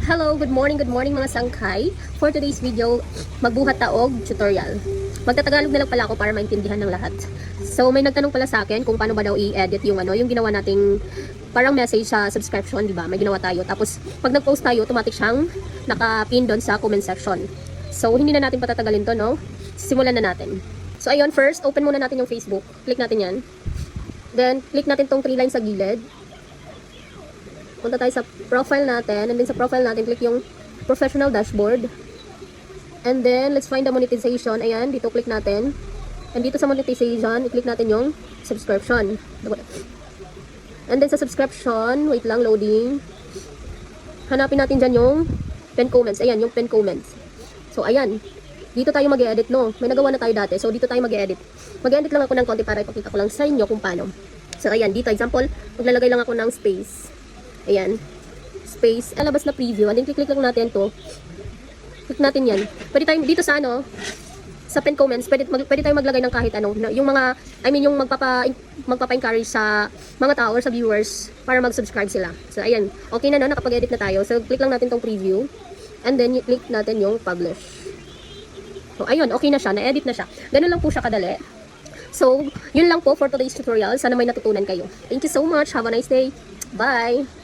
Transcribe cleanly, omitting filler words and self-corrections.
Hello, good morning mga sangkay. For today's video, magbuhat taog tutorial. Magtatagalog na lang pala ako para maintindihan ng lahat. So may nagtanong pala sa akin kung paano ba daw i-edit yung yung ginawa nating parang message sa subscription, di ba? May ginawa tayo. Tapos pag nag-post tayo, automatic siyang naka-pin doon sa comment section. So hindi na natin patatagalin to, no? Simulan na natin. So ayun, first, open muna natin yung Facebook. Click natin yan. Then, click natin tong 3 lines sa gilid. Punta tayo sa profile natin. And then sa profile natin, click yung professional dashboard. And then, let's find the monetization. Ayan, dito click natin. And dito sa monetization, i-click natin yung subscription. And then sa subscription, wait lang, loading. Hanapin natin dyan yung pin comments. Ayan, yung pin comments. So, ayan. Dito tayo mag-edit, no? May nagawa na tayo dati. So, dito tayo mag-edit. Mag-edit lang ako ng konti para ipakita ko lang sa inyo kung paano. So, ayan. Dito, example, maglalagay lang ako ng space. Ayan. Space. Alabas na preview. And then, click lang natin to. Click natin yan. Pwede tayo, dito sa sa pin comments, pwede tayo maglagay ng kahit ano. Yung mga, yung magpapa-encourage sa mga tao or sa viewers para mag-subscribe sila. So, ayan. Okay na, no? Nakapag-edit na tayo. So, click lang natin tong preview. And then, click natin yung publish. So, ayun, okay na siya. Na-edit na siya. Ganun lang po siya kadali. So, yun lang po for today's tutorial. Sana may natutunan kayo. Thank you so much. Have a nice day. Bye!